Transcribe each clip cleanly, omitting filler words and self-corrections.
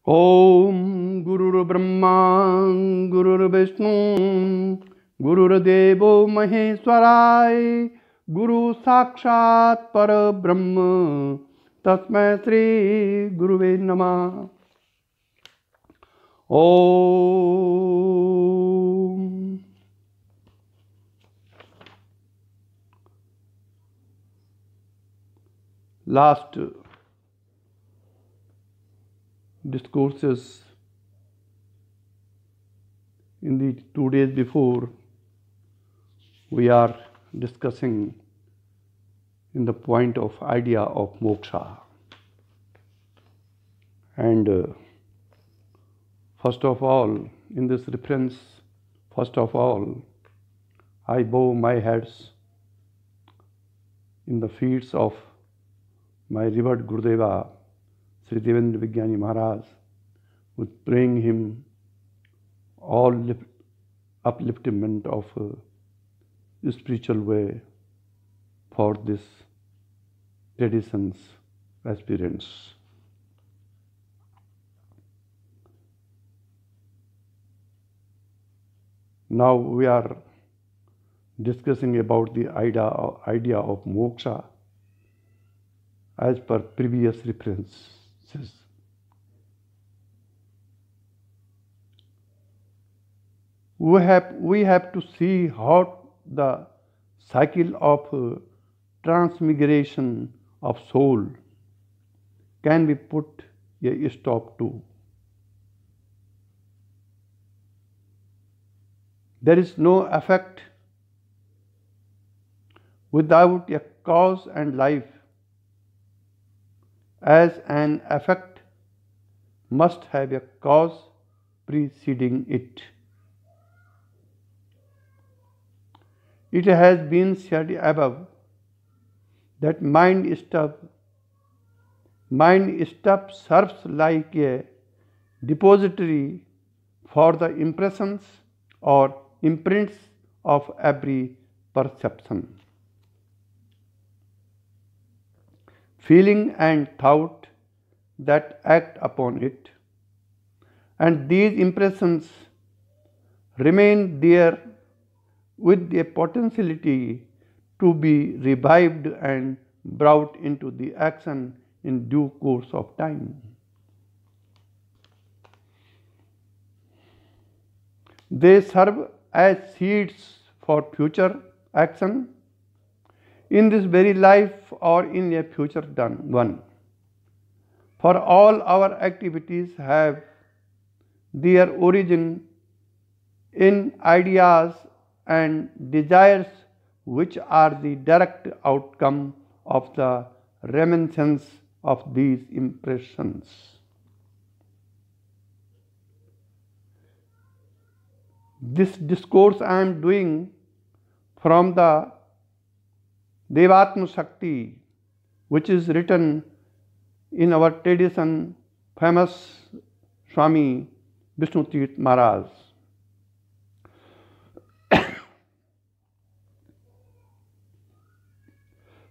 Om Guru Brahma Guru Vishnu Guru Devo Maheswarai Guru Sakshat Para Brahma Tasmai Sri Guruve Namah. Om. Last discourses in the 2 days before, we are discussing in the point of idea of moksha. And first of all, in this reference, I bow my heads in the feet of my revered Gurudeva, Sri Devendra Vigyani Maharaj, with praying him all upliftment of spiritual way for this tradition's aspirants. Now we are discussing about the idea of moksha as per previous references. We have to see how the cycle of transmigration of soul can be put a stop to. There is no effect without a cause, and life as an effect must have a cause preceding it. It has been said above that mind stuff serves like a depository for the impressions or imprints of every perception, feeling and thought that act upon it, and these impressions remain there with a potentiality to be revived and brought into the action in due course of time. They serve as seeds for future action in this very life or in a future one. For all our activities have their origin in ideas and desires which are the direct outcome of the reminiscence of these impressions. This discourse I am doing from the Devatma Shakti, which is written in our tradition, famous Swami Vishnu Tirth Maharaj.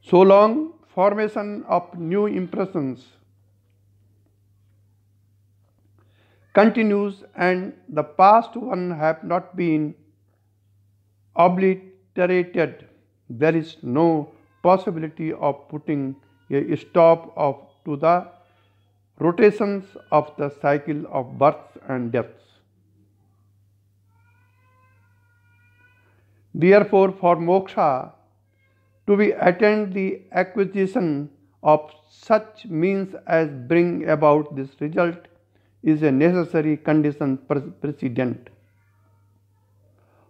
So long formation of new impressions continues and the past one have not been obliterated, there is no possibility of putting a stop to the rotations of the cycle of births and deaths. Therefore, for moksha to be attained, the acquisition of such means as bring about this result is a necessary condition precedent.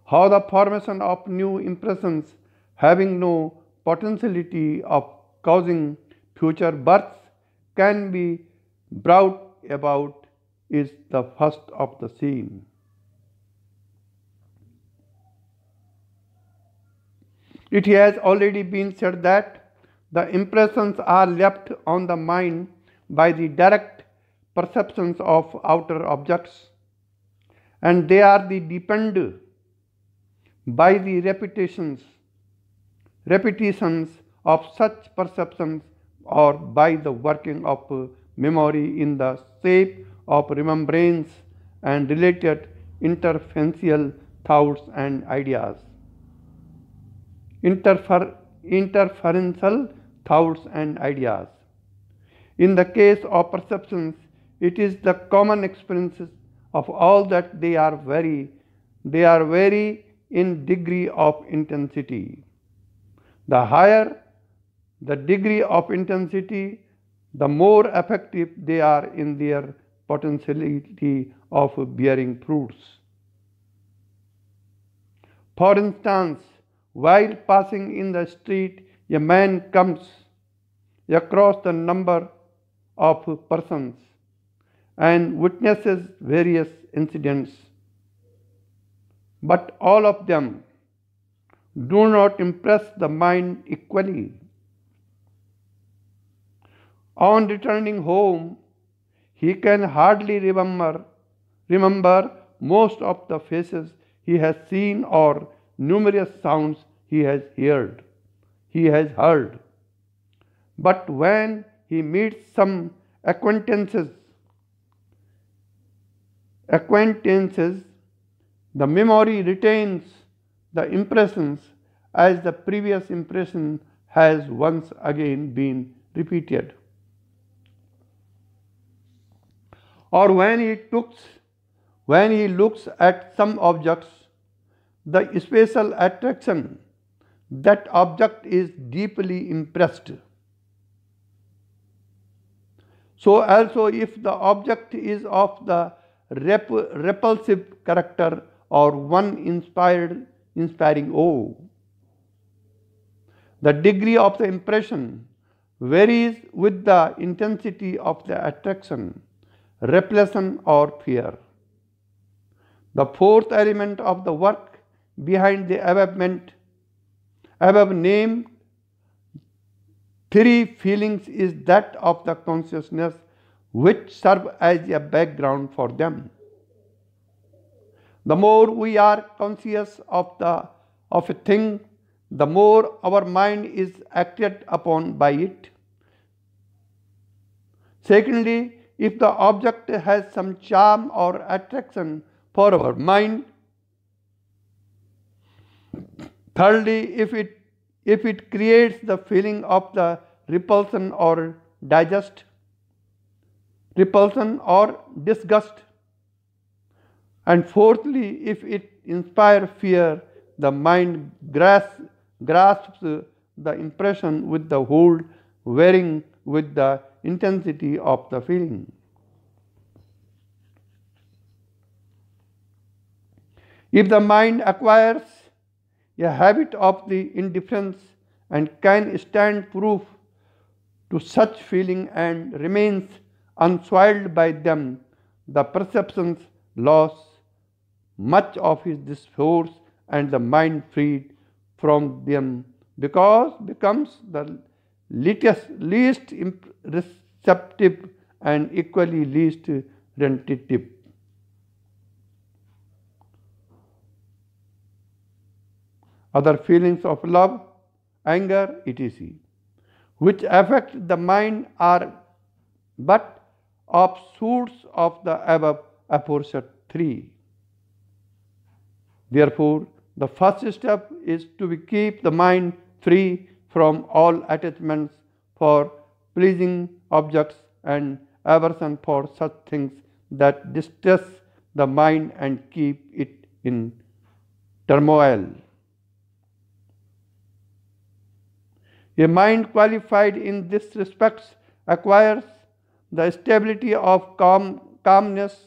How the formation of new impressions having no potentiality of causing future births can be brought about is the first of the scene. It has already been said that the impressions are left on the mind by the direct perceptions of outer objects, and they are depend by the repetitions of such perceptions or by the working of memory in the shape of remembrance and related interferential thoughts and ideas. Interferential thoughts and ideas. In the case of perceptions, it is the common experiences of all that they are vary in degree of intensity. The higher the degree of intensity, the more effective they are in their potentiality of bearing fruits. For instance, while passing in the street, a man comes across the number of persons and witnesses various incidents, but all of them do not impress the mind equally. On returning home, he can hardly remember most of the faces he has seen or numerous sounds he has heard. But when he meets some acquaintances, the memory retains the impressions as the previous impression has once again been repeated. Or when he looks at some objects, the spatial attraction, that object is deeply impressed. So also if the object is of the repulsive character or one inspiring awe, the degree of the impression varies with the intensity of the attraction, repulsion or fear. The fourth element of the work behind the above named three feelings is that of the consciousness, which serve as a background for them. The more we are conscious of a thing, the more our mind is acted upon by it. Secondly, if the object has some charm or attraction for our mind. Thirdly, if it creates the feeling of the repulsion or disgust. And fourthly, if it inspires fear, the mind grasps the impression with the hold, varying with the intensity of the feeling. If the mind acquires a habit of the indifference and can stand proof to such feeling and remains unsoiled by them, the perceptions lose much of its force and the mind freed from them becomes the least receptive and equally least retentive. Other feelings of love, anger, etc., which affect the mind are but offshoots of the above aforesaid three. Therefore, the first step is to keep the mind free from all attachments for pleasing objects and aversion for such things that distress the mind and keep it in turmoil. A mind qualified in this respect acquires the stability of calmness,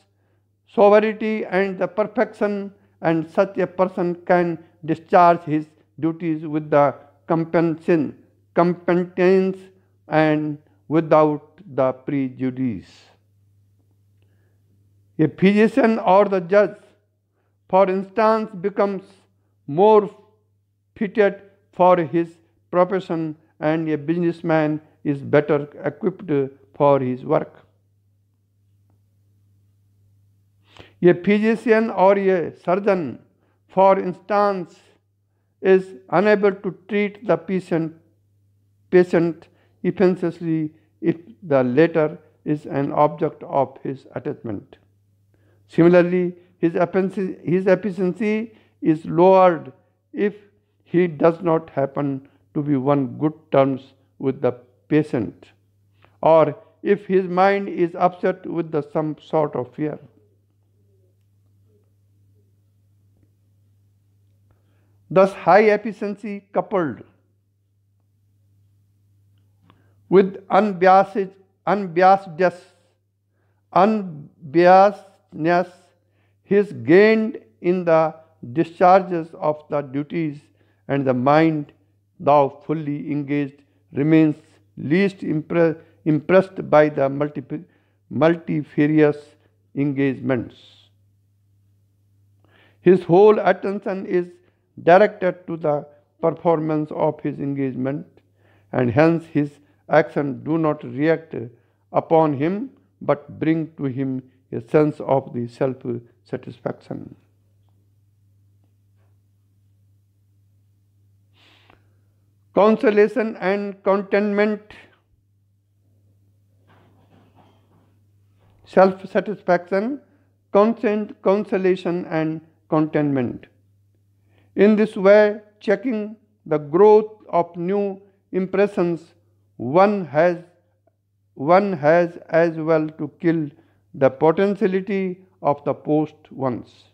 sobriety, and the perfection, and such a person can discharge his duties with the competence and without the prejudice. A physician or the judge, for instance, becomes more fitted for his profession, and a businessman is better equipped for his work. A physician or a surgeon, for instance, is unable to treat the patient efficiently if the latter is an object of his attachment. Similarly, his efficiency is lowered if he does not happen to be on good terms with the patient, or if his mind is upset with some sort of fear. Thus, high efficiency coupled with unbiasedness is gained in the discharges of the duties, and the mind, though fully engaged, remains least impressed by the multifarious engagements. His whole attention is directed to the performance of his engagement, and hence his actions do not react upon him but bring to him a sense of the self-satisfaction. Consolation and contentment. Self-satisfaction, consolation and contentment. In this way, checking the growth of new impressions, one has as well to kill the potentiality of the past ones.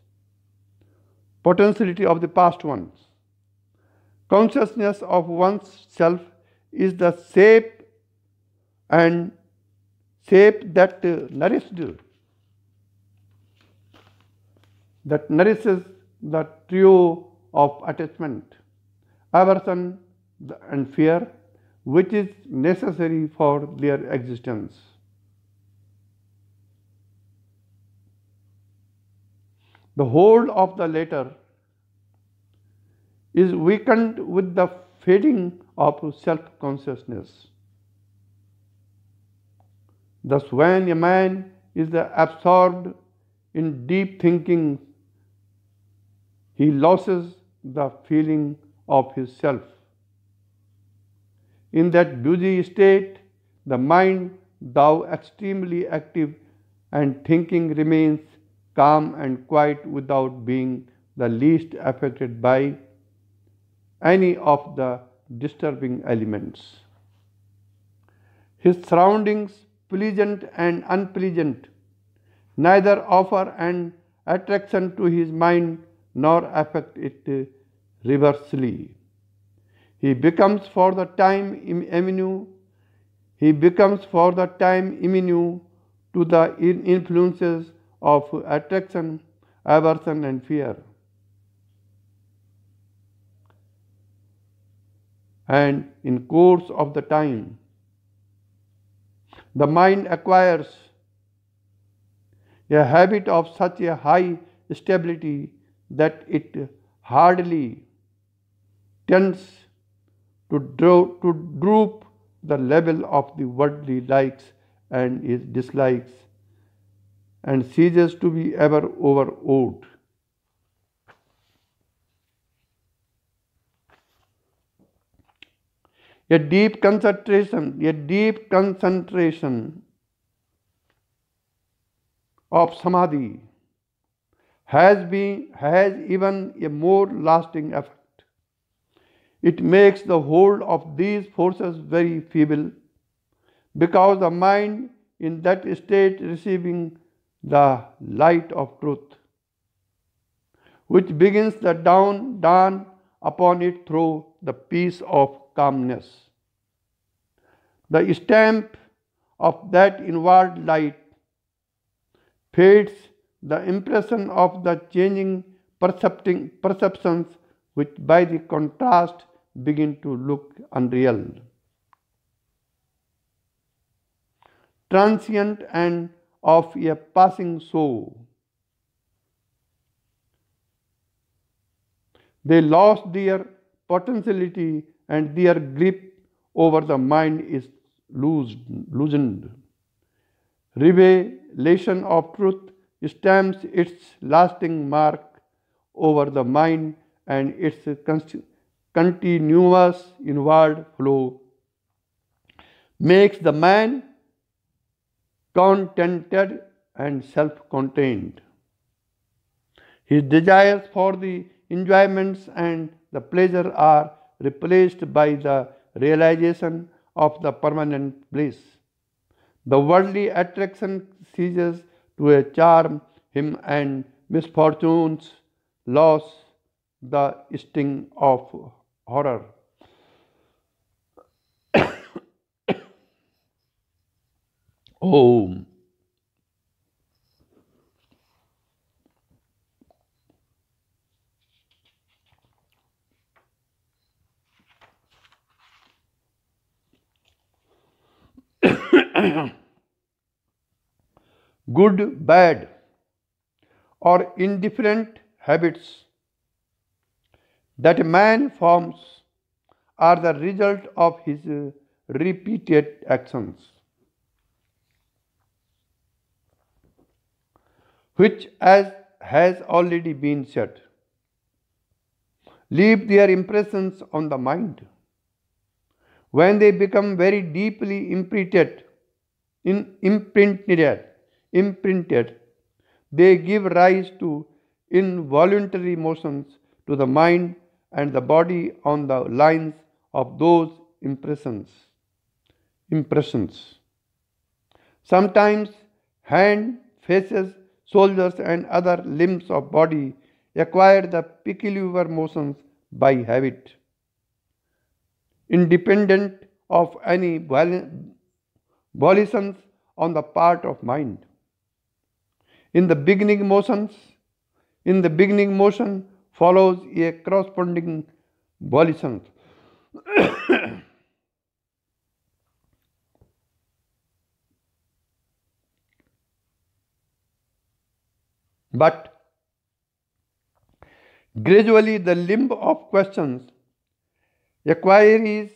Consciousness of one's self is the shape that nourishes the trio of attachment, aversion, and fear, which is necessary for their existence. The hold of the latter is weakened with the fading of self-consciousness. Thus, when a man is absorbed in deep thinking, he loses the feeling of his self. In that busy state, the mind, though extremely active and thinking, remains calm and quiet without being the least affected by any of the disturbing elements. His surroundings, pleasant and unpleasant, neither offer an attraction to his mind nor affect it reversely. He becomes for the time immune to the influences of attraction, aversion, and fear. And in course of the time, the mind acquires a habit of such a high stability that it hardly tends to droop the level of the worldly likes and his dislikes, and ceases to be ever overawed. A deep concentration of samadhi has even a more lasting effect. It makes the hold of these forces very feeble, because the mind in that state receiving the light of truth, which begins the dawn upon it through the peace of calmness. The stamp of that inward light fades the impression of the changing perceptions, which by the contrast begin to look unreal, transient, and of a passing show. They lost their potentiality, and their grip over the mind is loosened. Revelation of truth stamps its lasting mark over the mind, and its continuous inward flow makes the man contented and self-contained. His desires for the enjoyments and the pleasure are replaced by the realization of the permanent bliss. The worldly attraction ceases to charm him, and misfortunes lose the sting of horror. Om. Good, bad, or indifferent habits that a man forms are the result of his repeated actions, which, as has already been said, leave their impressions on the mind. When they become very deeply imprinted, they give rise to involuntary motions to the mind and the body on the lines of those impressions. Sometimes hand, faces, shoulders, and other limbs of body acquire the peculiar motions by habit, independent of any volitions on the part of mind. In the beginning motion follows a corresponding volition. But gradually the limb of questions acquires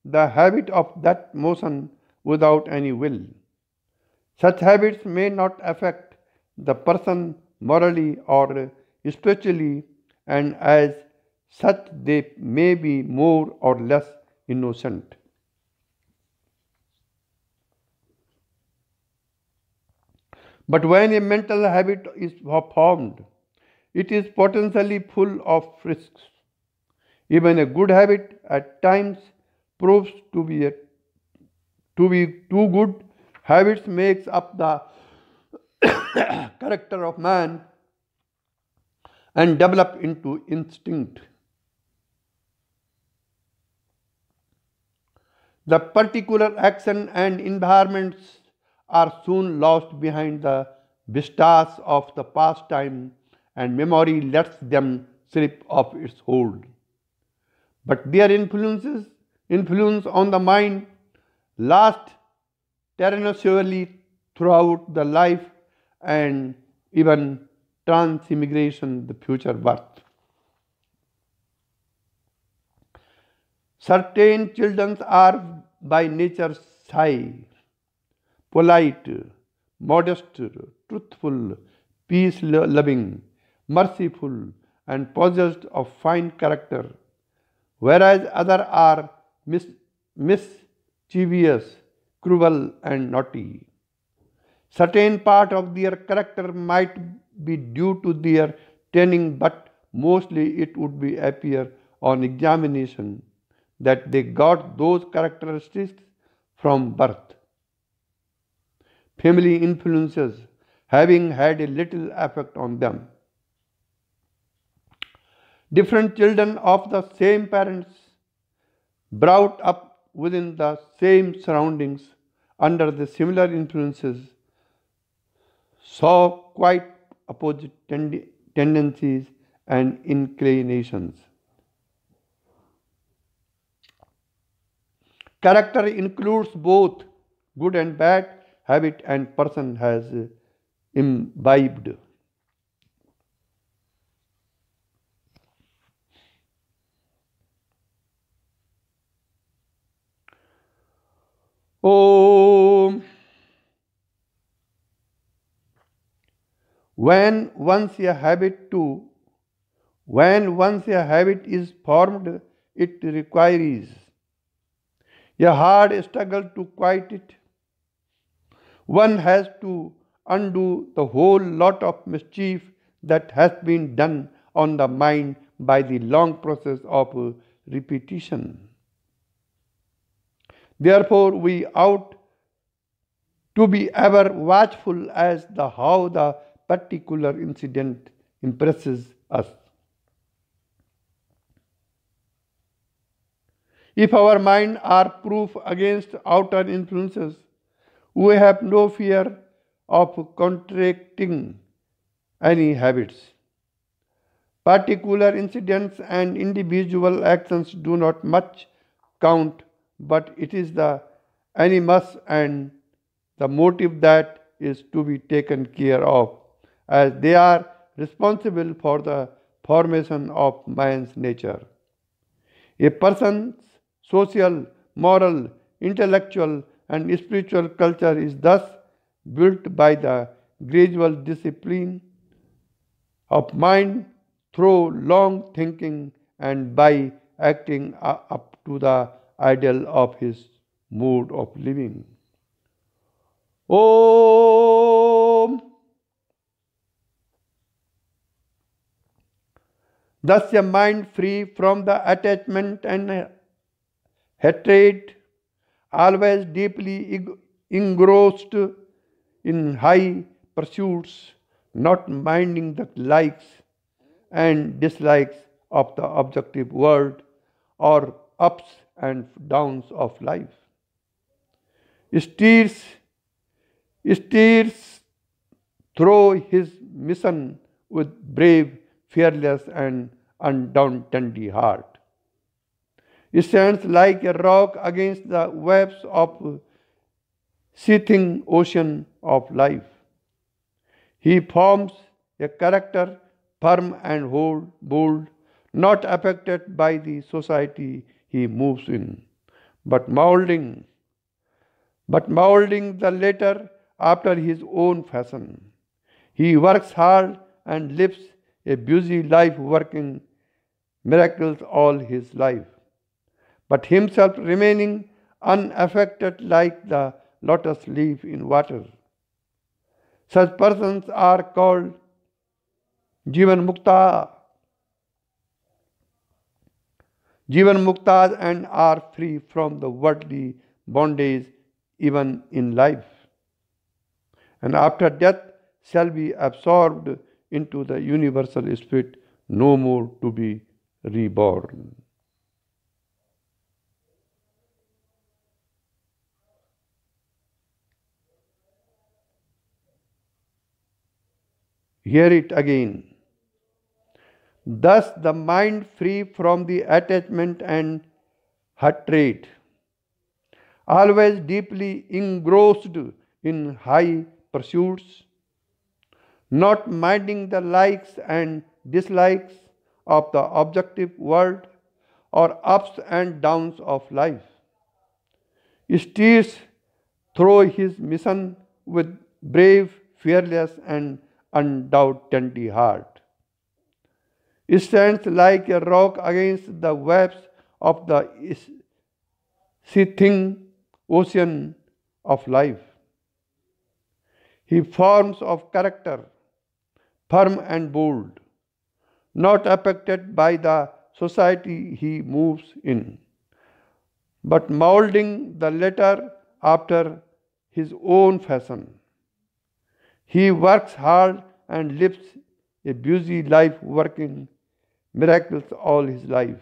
the habit of that motion without any will. Such habits may not affect the person morally or spiritually, and as such they may be more or less innocent. But when a mental habit is formed, it is potentially full of risks. Even a good habit at times proves to be too good. Habits makes up the character of man and develop into instinct. The particular action and environments are soon lost behind the vistas of the past time, and memory lets them slip off its hold. But their influence on the mind lasts tyrannously throughout the life and even transmigration, the future birth. Certain children are by nature shy, polite, modest, truthful, peace-loving, merciful, and possessed of fine character, whereas others are mischievous, cruel, and naughty. Certain part of their character might be due to their training, but mostly it would be appear on examination that they got those characteristics from birth. Family influences having had a little effect on them. Different children of the same parents, brought up within the same surroundings under the similar influences, saw quite opposite tendencies and inclinations. Character includes both good and bad habit and person has imbibed. Oh, when once a habit too, when once a habit is formed, it requires a hard struggle to quiet it. one has to undo the whole lot of mischief that has been done on the mind by the long process of repetition. Therefore, we ought to be ever watchful as to how the particular incident impresses us. If our mind are proof against outer influences, we have no fear of contracting any habits. Particular incidents and individual actions do not much count, but it is the animus and the motive that is to be taken care of, as they are responsible for the formation of man's nature. A person's social, moral, intellectual, and spiritual culture is thus built by the gradual discipline of mind through long thinking and by acting up to the ideal of his mode of living. Om. Thus, a mind free from the attachment and hatred, always deeply engrossed in high pursuits, not minding the likes and dislikes of the objective world or ups and downs of life. Steers through his mission with brave, fearless, and undaunted heart. He stands like a rock against the waves of seething ocean of life. He forms a character firm and bold, not affected by the society he moves in, but molding the latter after his own fashion. He works hard and lives a busy life, working miracles all his life, but himself remaining unaffected like the lotus leaf in water. Such persons are called Jivan Muktas and are free from the worldly bondage even in life, and after death shall be absorbed into the universal spirit, no more to be reborn. Hear it again. Thus, the mind free from the attachment and hatred, always deeply engrossed in high pursuits, not minding the likes and dislikes of the objective world or ups and downs of life, steers through his mission with brave, fearless, and undoubted heart. He stands like a rock against the waves of the seething ocean of life. He forms of character firm and bold, not affected by the society he moves in, but molding the latter after his own fashion. He works hard and lives a busy life, working miracles all his life,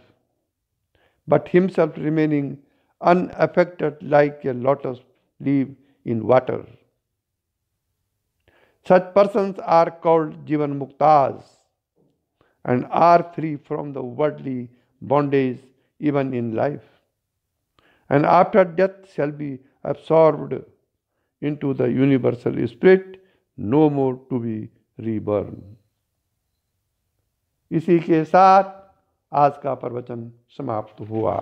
but himself remaining unaffected like a lotus leaf in water. Such persons are called Jivan Muktas and are free from the worldly bondage even in life, and after death shall be absorbed into the universal spirit, no more to be reborn. इसी के साथ आज का प्रवचन समाप्त हुआ।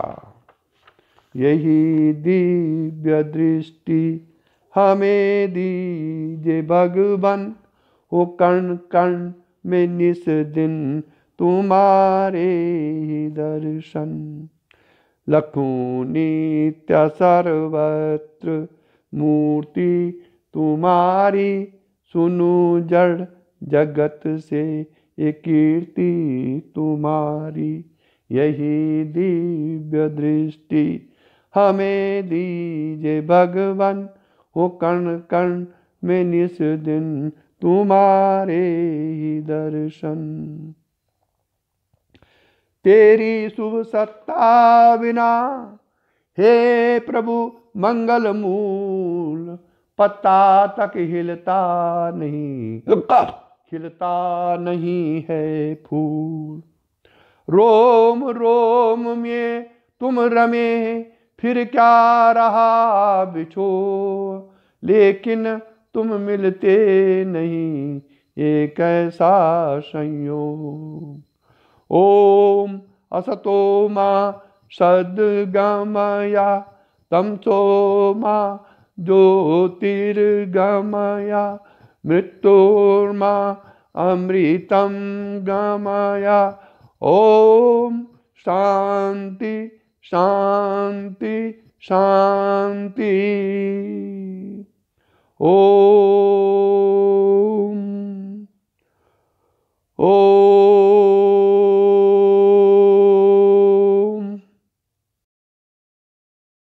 यही दिव्य दृष्टि हमें दीजे भगवान, हो कण कण में निस दिन तुम्हारे ही दर्शन। लखूं नित्य सर्वत्र मूर्ति तुम्हारी, सुनु जड़ जगत से ये कीर्ति तुम्हारी। यही दिव्य दृष्टि हमें दीजे भगवान, हो कण कण में निस दिन तुम्हारे ही दर्शन। तेरी शुभ सत्ता बिना हे प्रभु मंगल मूल, पत्ता तक खिलता नहीं है फूल। रोम रोम में तुम रमे, फिर क्या रहा बिछोह, लेकिन तुम मिलते नहीं, ये कैसा संयोग। ओम असतो मा सद्गमया, तमसो मा ज्योतिर्गमया, मृत्युर्मा अमृतं गमया। ओम शांति शांति शांति। ओम